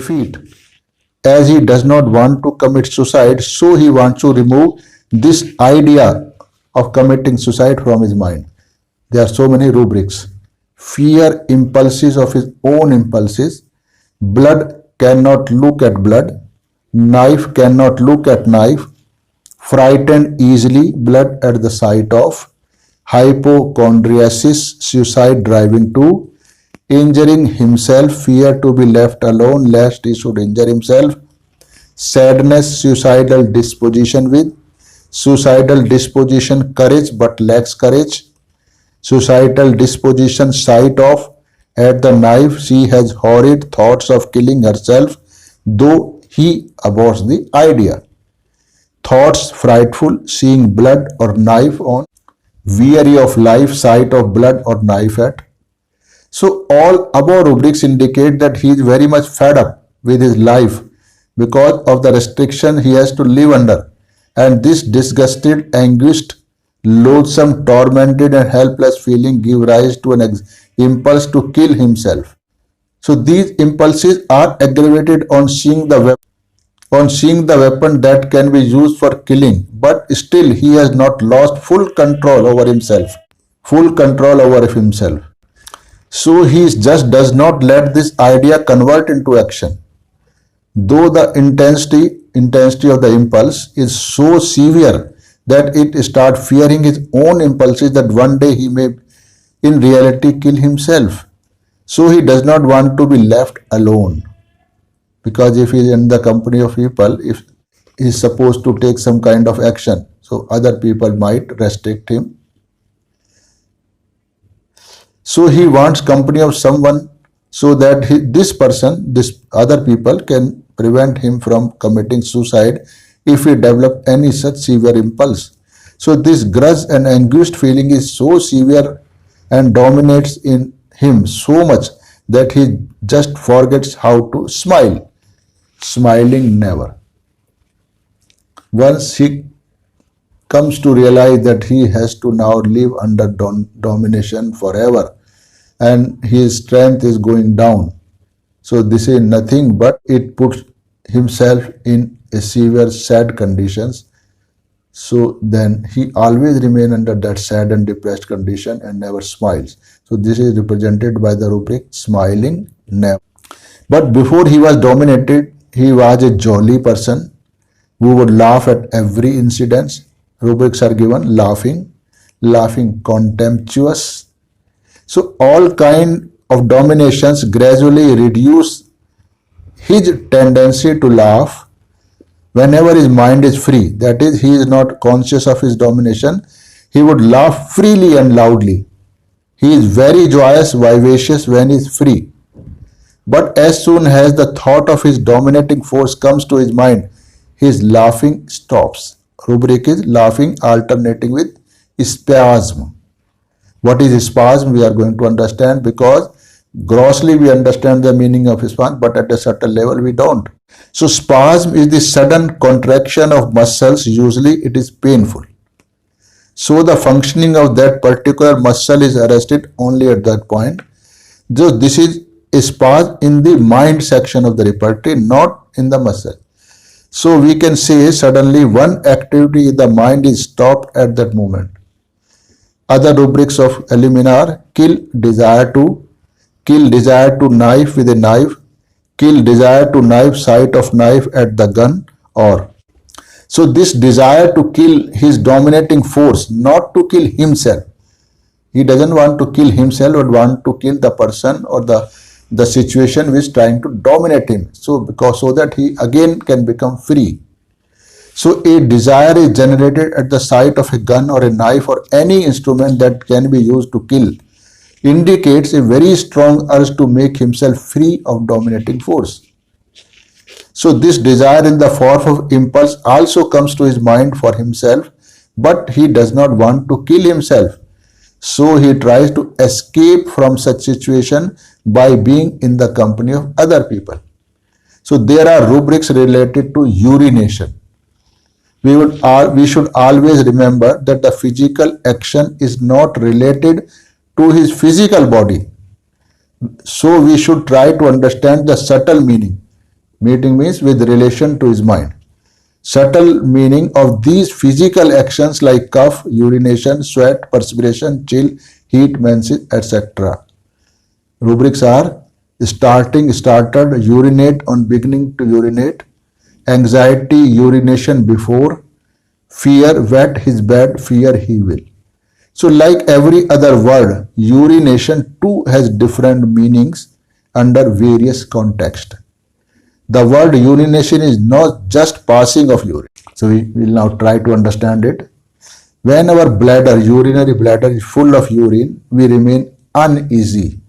defeat. As he does not want to commit suicide, so he wants to remove this idea of committing suicide from his mind. There are so many rubrics. Fear impulses of his own impulses. Blood cannot look at blood. Knife cannot look at knife. Frightened easily, blood at the sight of. Hypochondriasis, suicide driving to. Injuring himself, fear to be left alone lest he should injure himself. Sadness, suicidal disposition with. Suicidal disposition, courage but lacks courage. Suicidal disposition, sight of. At the knife, she has horrid thoughts of killing herself, though he abhors the idea. Thoughts frightful, seeing blood or knife on. Weary of life, sight of blood or knife at. So all above rubrics indicate that he is very much fed up with his life because of the restriction he has to live under. And this disgusted, anguished, loathsome, tormented and helpless feeling give rise to an impulse to kill himself. So these impulses are aggravated on seeing the weapon that can be used for killing, but still he has not lost full control over himself. So he just does not let this idea convert into action. Though the intensity of the impulse is so severe that it starts fearing his own impulses that one day he may in reality kill himself. So he does not want to be left alone. Because if he is in the company of people, if he is supposed to take some kind of action, so other people might restrict him. So he wants company of someone so that this other people can prevent him from committing suicide if he develop any such severe impulse. So this grudge and anguished feeling is so severe and dominates in him so much that he just forgets how to smile. Smiling never. Once he comes to realize that he has to now live under domination forever and his strength is going down. So this is nothing but it puts himself in a severe sad conditions. So then he always remain under that sad and depressed condition and never smiles. So this is represented by the rubric smiling never. But before he was dominated, he was a jolly person who would laugh at every incident. Rubrics are given laughing contemptuous. So all kind of dominations gradually reduce his tendency to laugh whenever his mind is free. That is, he is not conscious of his domination. He would laugh freely and loudly. He is very joyous, vivacious when he is free. But as soon as the thought of his dominating force comes to his mind, his laughing stops. Rubric is laughing alternating with spasm. What is spasm? We are going to understand because grossly we understand the meaning of spasm, but at a certain level we don't. So spasm is the sudden contraction of muscles. Usually it is painful. So the functioning of that particular muscle is arrested only at that point. So this is a spasm in the mind section of the repertory, not in the muscle. So we can say suddenly one activity in the mind is stopped at that moment. Other rubrics of eliminar: kill, desire to knife with a knife, kill, desire to knife, sight of knife at the gun, or. So this desire to kill his dominating force, not to kill himself. He doesn't want to kill himself but want to kill the person or the situation which is trying to dominate him. So that he again can become free. So a desire is generated at the sight of a gun or a knife or any instrument that can be used to kill. Indicates a very strong urge to make himself free of dominating force. So this desire in the form of impulse also comes to his mind for himself, but he does not want to kill himself. So he tries to escape from such situation by being in the company of other people. So there are rubrics related to urination. We should always remember that the physical action is not related to his physical body. So we should try to understand the subtle meaning. Meeting means with relation to his mind. Subtle meaning of these physical actions like cough, urination, sweat, perspiration, chill, heat, menses, etc. Rubrics are started, urinate on beginning to urinate, anxiety, urination before, fear, wet his bed, fear he will. So like every other word, urination too has different meanings under various contexts. The word urination is not just passing of urine. So we will now try to understand it. When our bladder, urinary bladder is full of urine, we remain uneasy.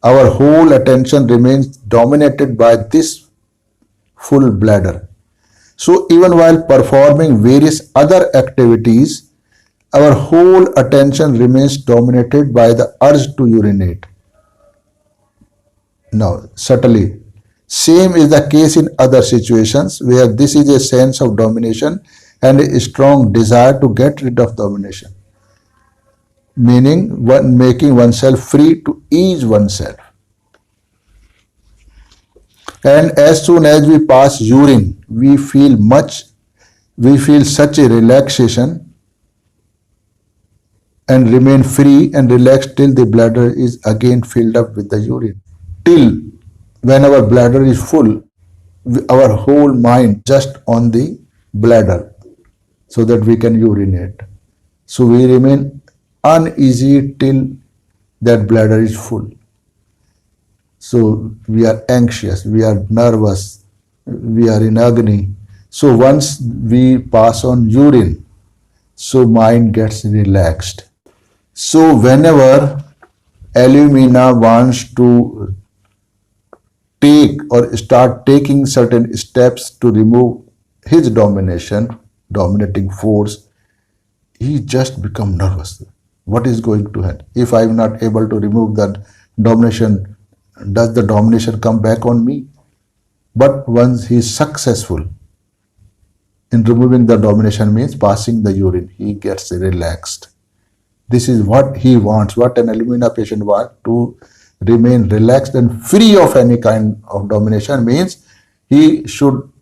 Our whole attention remains dominated by this full bladder. So even while performing various other activities, our whole attention remains dominated by the urge to urinate. Now, subtly, same is the case in other situations where this is a sense of domination and a strong desire to get rid of domination, meaning making oneself free to ease oneself. And as soon as we pass urine, we feel such a relaxation and remain free and relaxed till the bladder is again filled up with the urine. Till when our bladder is full, our whole mind just on the bladder so that we can urinate. So we remain uneasy till that bladder is full. So we are anxious, we are nervous, we are in agony. So once we pass on urine, so mind gets relaxed. So whenever Illumina wants to take or start taking certain steps to remove his dominating force, he just become nervous. What is going to happen? If I am not able to remove that domination, does the domination come back on me? But once he is successful in removing the domination, means passing the urine, he gets relaxed. This is what he wants, what an Illumina patient wants, to remain relaxed and free of any kind of domination, means he should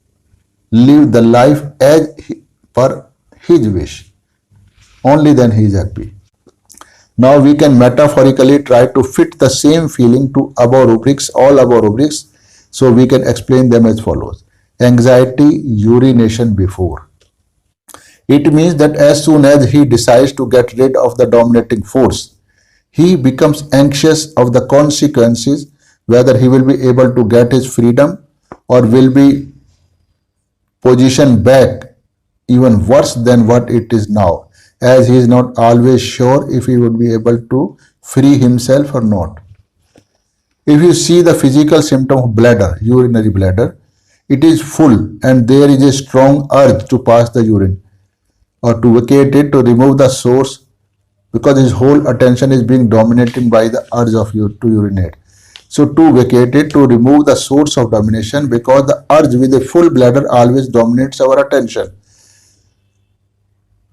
live the life as per his wish. Only then he is happy. Now we can metaphorically try to fit the same feeling to above rubrics, all above rubrics. So we can explain them as follows. Anxiety, urination before. It means that as soon as he decides to get rid of the dominating force, he becomes anxious of the consequences, whether he will be able to get his freedom or will be positioned back even worse than what it is now, as he is not always sure if he would be able to free himself or not. If you see the physical symptom of bladder, urinary bladder, it is full and there is a strong urge to pass the urine or to vacate it, to remove the source, because his whole attention is being dominated by the urge of to urinate. So to vacate it, to remove the source of domination, because the urge with a full bladder always dominates our attention.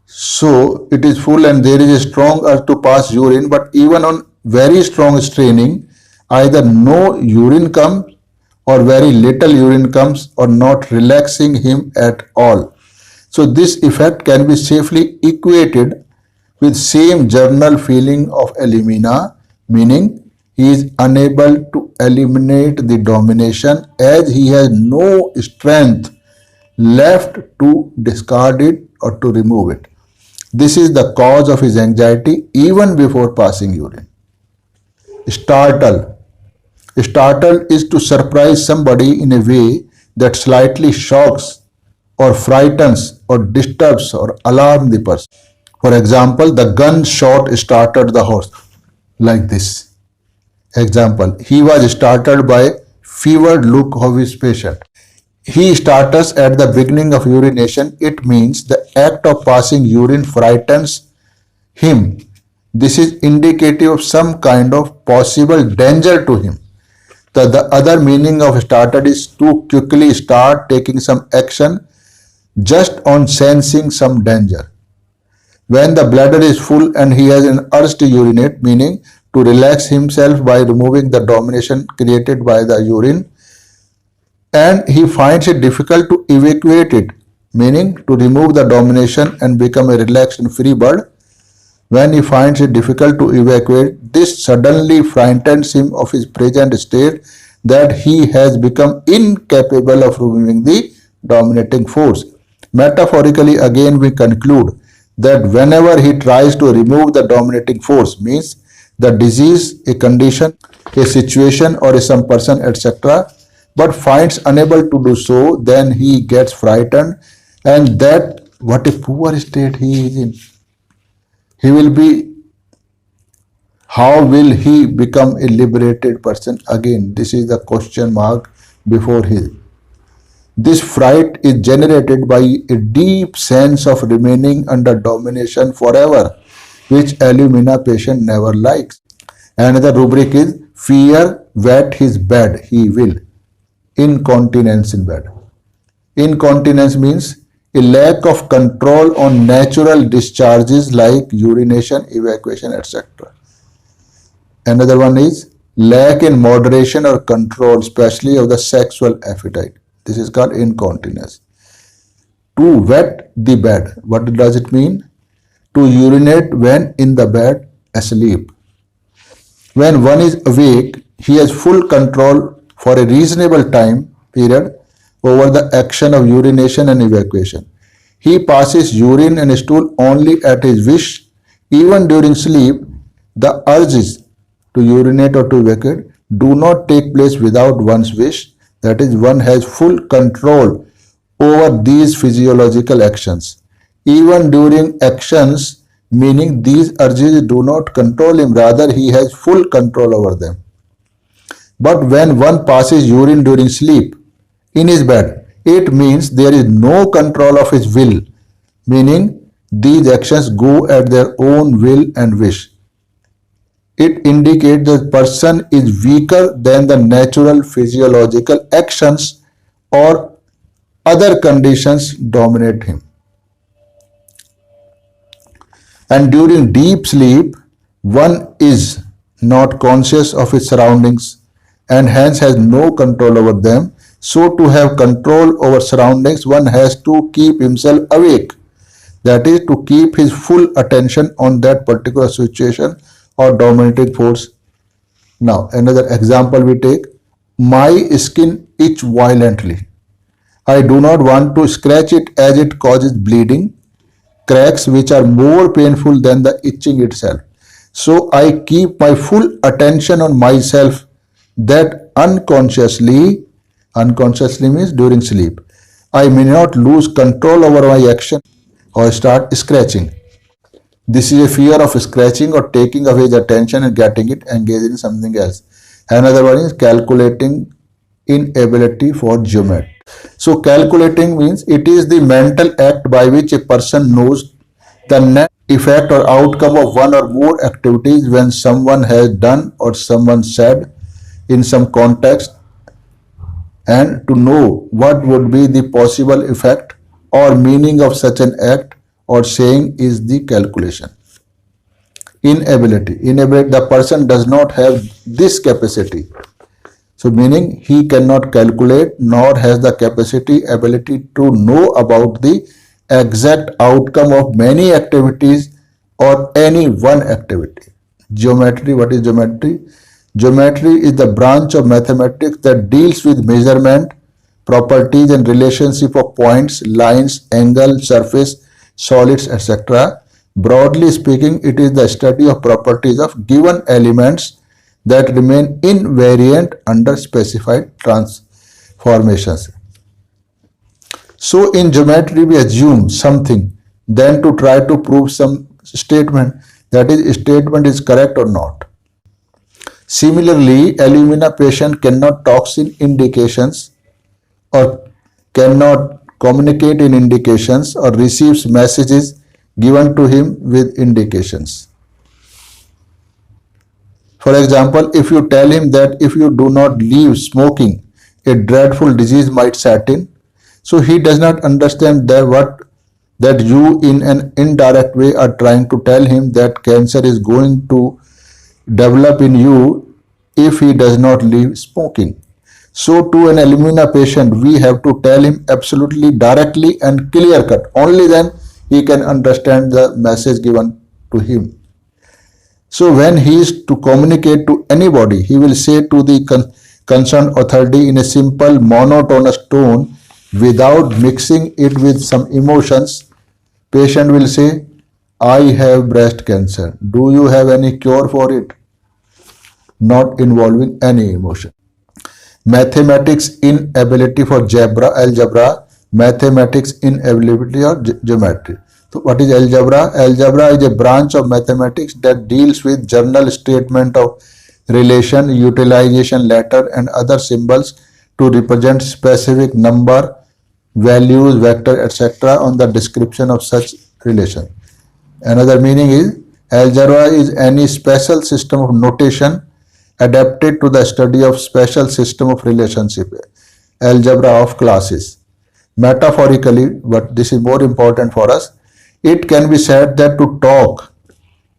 So it is full and there is a strong urge to pass urine, but even on very strong straining, either no urine comes or very little urine comes, or not relaxing him at all. So this effect can be safely equated with same general feeling of Illumina, meaning he is unable to eliminate the domination as he has no strength left to discard it or to remove it. This is the cause of his anxiety even before passing urine. Startle. Startle is to surprise somebody in a way that slightly shocks or frightens or disturbs or alarms the person. For example, the gunshot startled the horse, like this. Example, he was startled by fevered look of his patient. He starts at the beginning of urination. It means the act of passing urine frightens him. This is indicative of some kind of possible danger to him. The other meaning of started is to quickly start taking some action just on sensing some danger. When the bladder is full and he has an urge to urinate, meaning to relax himself by removing the domination created by the urine, and he finds it difficult to evacuate it, meaning to remove the domination and become a relaxed and free bird. When he finds it difficult to evacuate, this suddenly frightens him of his present state, that he has become incapable of removing the dominating force. Metaphorically, again, we conclude that whenever he tries to remove the dominating force, means the disease, a condition, a situation, or some person, etc., but finds unable to do so, then he gets frightened, and that what a poor state he is in. He will be, how will he become a liberated person again? This is the question mark before him. This fright is generated by a deep sense of remaining under domination forever, which Illumina patient never likes. Another rubric is fear wet his bed, he will. Incontinence in bed. Incontinence means a lack of control on natural discharges like urination, evacuation, etc. Another one is lack in moderation or control, especially of the sexual appetite. This is called incontinence. To wet the bed. What does it mean? To urinate when in the bed asleep. When one is awake, he has full control for a reasonable time period over the action of urination and evacuation. He passes urine and stool only at his wish. Even during sleep, the urges to urinate or to evacuate do not take place without one's wish. That is, one has full control over these physiological actions. Even during actions, meaning these urges do not control him, rather he has full control over them. But when one passes urine during sleep in his bed, it means there is no control of his will, meaning these actions go at their own will and wish. It indicates the person is weaker than the natural physiological actions or other conditions dominate him. And during deep sleep, one is not conscious of his surroundings and hence has no control over them. So to have control over surroundings, one has to keep himself awake. That is, to keep his full attention on that particular situation or dominating force. Now, another example we take. My skin itch violently. I do not want to scratch it as it causes bleeding, cracks which are more painful than the itching itself. So I keep my full attention on myself, that unconsciously means during sleep, I may not lose control over my action or start scratching. This is a fear of scratching or taking away the attention and getting it engaged in something else. Another one is calculating inability for geometry. So calculating means it is the mental act by which a person knows the net effect or outcome of one or more activities when someone has done or someone said in some context, and to know what would be the possible effect or meaning of such an act or saying is the calculation. Inability, the person does not have this capacity. So meaning he cannot calculate nor has the ability to know about the exact outcome of many activities or any one activity. Geometry, what is geometry? Geometry is the branch of mathematics that deals with measurement, properties and relationship of points, lines, angle, surface, solids, etc. Broadly speaking, it is the study of properties of given elements that remain invariant under specified transformations. So in geometry we assume something, then to try to prove some statement, that is, statement is correct or not. Similarly, Illumina patient cannot talk in indications or cannot communicate in indications or receives messages given to him with indications. For example, if you tell him that if you do not leave smoking, a dreadful disease might set in, so he does not understand that you in an indirect way are trying to tell him that cancer is going to develop in you if he does not leave smoking. So to an alumina patient, we have to tell him absolutely directly and clear cut. Only then he can understand the message given to him. So when he is to communicate to anybody, he will say to the concerned authority in a simple monotonous tone without mixing it with some emotions. Patient will say, I have breast cancer. Do you have any cure for it? Not involving any emotion. Mathematics inability for algebra, mathematics inability or geometry. So what is algebra? Algebra is a branch of mathematics that deals with general statement of relation, utilization letter and other symbols to represent specific number, values, vector, etc. on the description of such relation. Another meaning is algebra is any special system of notation adapted to the study of special system of relationship, algebra of classes. Metaphorically, but this is more important for us, it can be said that to talk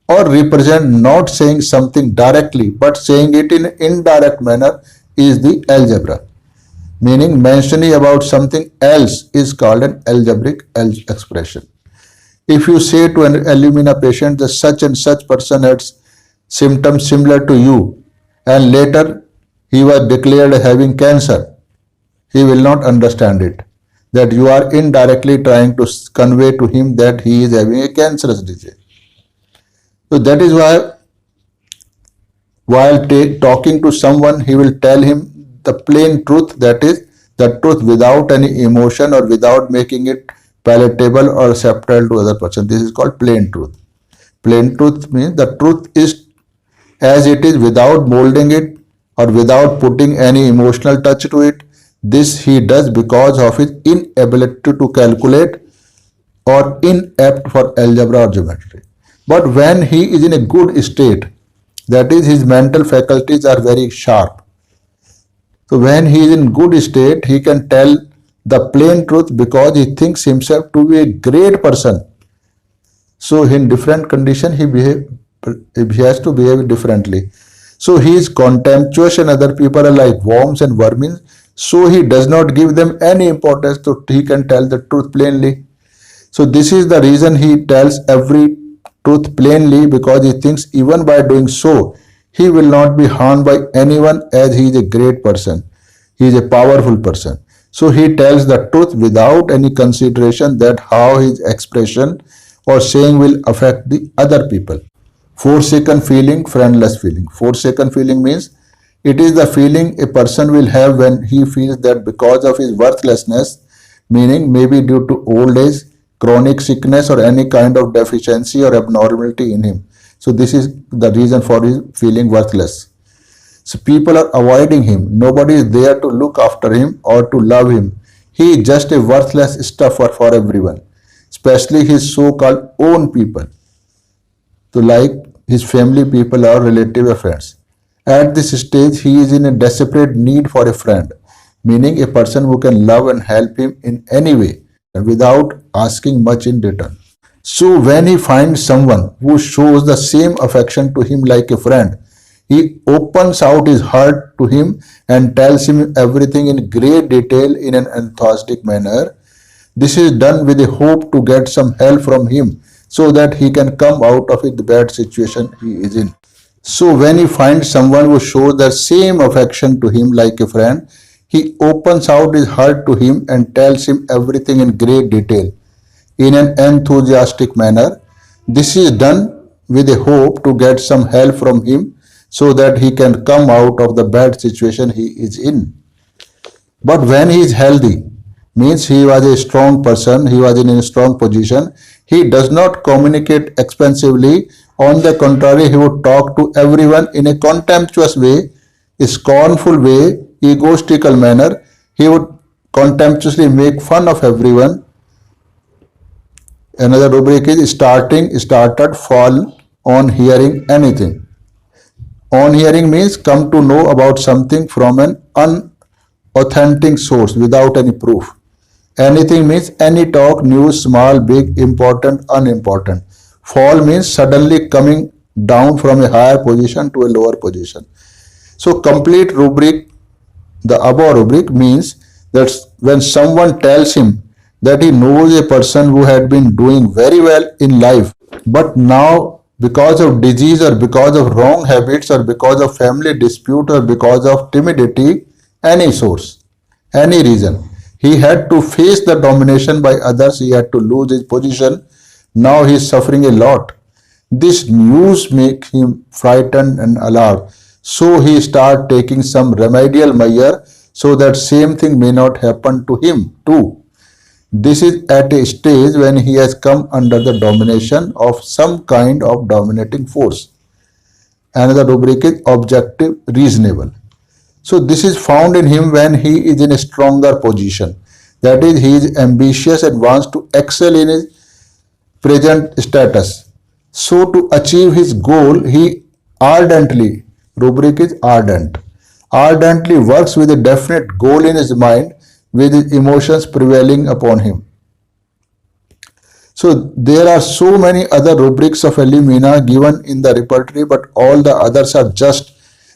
or represent not saying something directly but saying it in an indirect manner is the algebra. Meaning mentioning about something else is called an algebraic expression. If you say to an alumina patient that such and such person had symptoms similar to you and later he was declared having cancer, he will not understand it. That you are indirectly trying to convey to him that he is having a cancerous disease. So that is why while talking to someone, he will tell him the plain truth, that is the truth without any emotion or without making it palatable or acceptable to other person. This is called plain truth. Plain truth means the truth is as it is without molding it or without putting any emotional touch to it. This he does because of his inability to calculate or inept for algebra or geometry. But when he is in a good state, that is his mental faculties are very sharp. So when he is in good state, he can tell the plain truth because he thinks himself to be a great person. So in different condition he has to behave differently. So he is contemptuous and other people are like worms and vermin. So he does not give them any importance, so he can tell the truth plainly. So this is the reason he tells every truth plainly, because he thinks even by doing so, he will not be harmed by anyone, as he is a great person. He is a powerful person. So he tells the truth without any consideration that how his expression or saying will affect the other people. Forsaken feeling, friendless feeling. Forsaken feeling means it is the feeling a person will have when he feels that because of his worthlessness, meaning maybe due to old age, chronic sickness or any kind of deficiency or abnormality in him. So this is the reason for his feeling worthless. So people are avoiding him. Nobody is there to look after him or to love him. He is just a worthless stuffer for everyone, especially his so-called own people. So like his family people or relative or friends. At this stage, he is in a desperate need for a friend, meaning a person who can love and help him in any way without asking much in return. So when he finds someone who shows the same affection to him like a friend, he opens out his heart to him and tells him everything in great detail in an enthusiastic manner. This is done with a hope to get some help from him so that he can come out of the bad situation he is in. So when he finds someone who shows the same affection to him like a friend, he opens out his heart to him and tells him everything in great detail in an enthusiastic manner. This is done with a hope to get some help from him so that he can come out of the bad situation he is in. But when he is healthy, means he was a strong person, he was in a strong position, he does not communicate expansively. On the contrary, he would talk to everyone in a contemptuous way, a scornful way, egotistical manner. He would contemptuously make fun of everyone. Another rubric is started, fall on hearing anything. On hearing means come to know about something from an unauthentic source without any proof. Anything means any talk, news, small, big, important, unimportant. Fall means suddenly coming down from a higher position to a lower position. So complete rubric The above rubric means that when someone tells him that he knows a person who had been doing very well in life, but now because of disease or because of wrong habits or because of family dispute or because of timidity, any source, any reason, he had to face the domination by others, he had to lose his position. Now he is suffering a lot. This news makes him frightened and alarmed. So he start taking some remedial measure so that same thing may not happen to him too. This is at a stage when he has come under the domination of some kind of dominating force. Another rubric is objective reasonable. So this is found in him when he is in a stronger position. That is, he is ambitious and wants to excel in his present status. So to achieve his goal, he ardently, rubric is ardent, ardently works with a definite goal in his mind with his emotions prevailing upon him. So there are so many other rubrics of Illumina given in the repertory, but all the others are just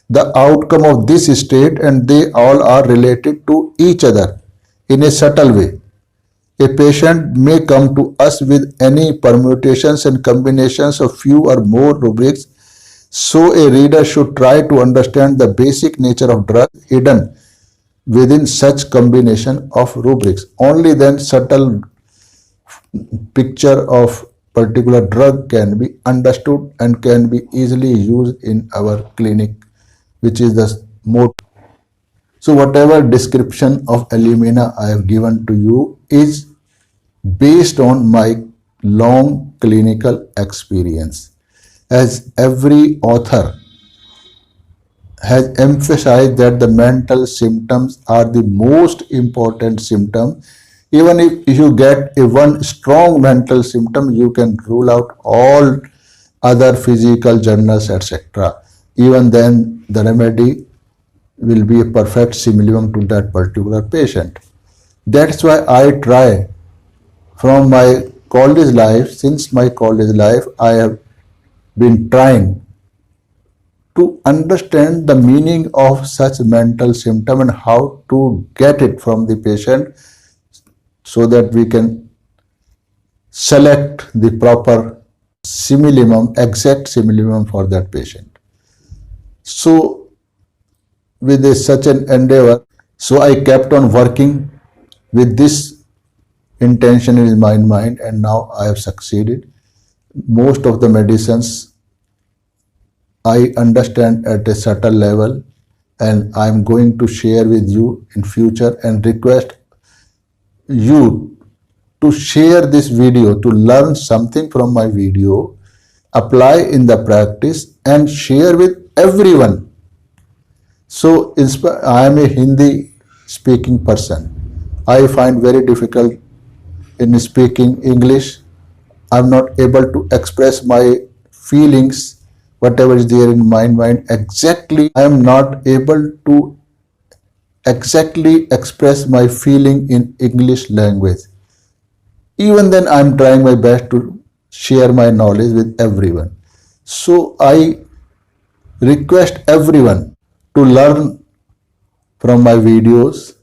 the outcome of this state and they all are related to each other in a subtle way. A patient may come to us with any permutations and combinations of few or more rubrics, so a reader should try to understand the basic nature of drug hidden within such combination of rubrics. Only then subtle picture of particular drug can be understood and can be easily used in our clinic, which is the mode. So whatever description of Illumina I have given to you is based on my long clinical experience. As every author has emphasized that the mental symptoms are the most important symptom. Even if you get a one strong mental symptom, you can rule out all other physical journals, etc. Even then, the remedy will be a perfect similitude to that particular patient. That's why I try from my college life, since my college life, I have been trying to understand the meaning of such mental symptom and how to get it from the patient so that we can select the proper simillimum, exact simillimum for that patient. So with such an endeavor, so I kept on working with this intention in my mind and now I have succeeded. Most of the medicines I understand at a subtle level and I am going to share with you in future and request you to share this video, to learn something from my video, apply in the practice and share with everyone. So I am a Hindi speaking person. I find very difficult in speaking English. I'm not able to express my feelings, whatever is there in my mind exactly. I am not able to exactly express my feeling in English language. Even then, I'm trying my best to share my knowledge with everyone. So I request everyone to learn from my videos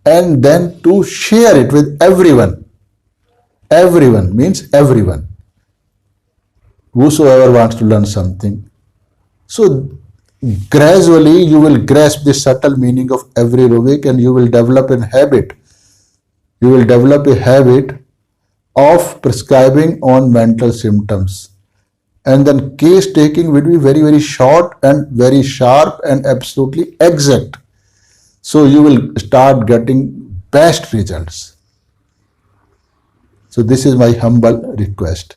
and then to share it with everyone. Everyone means everyone. Whosoever wants to learn something. So gradually you will grasp the subtle meaning of every rubric and you will develop a habit. You will develop a habit of prescribing on mental symptoms. And then case taking will be very, very short and very sharp and absolutely exact. So you will start getting best results. So this is my humble request.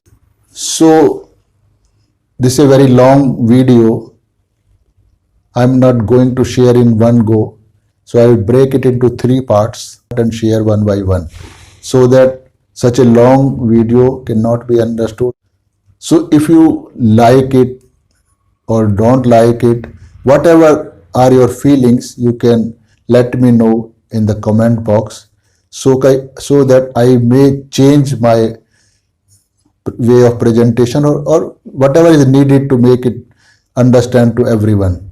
So this is a very long video. I'm not going to share in one go. So I will break it into 3 parts and share one by one so that such a long video cannot be understood. So if you like it or don't like it, whatever are your feelings, you can let me know in the comment box so that I may change my way of presentation or whatever is needed to make it understand to everyone.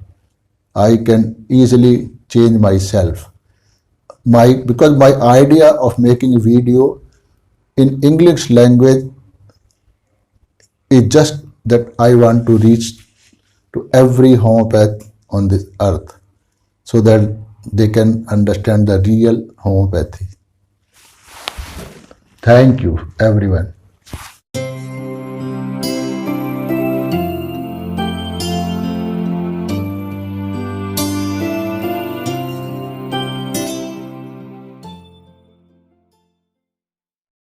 I can easily change myself. Because my idea of making a video in English language is just that I want to reach to every homeopath on this earth so that they can understand the real homeopathy. Thank you, everyone.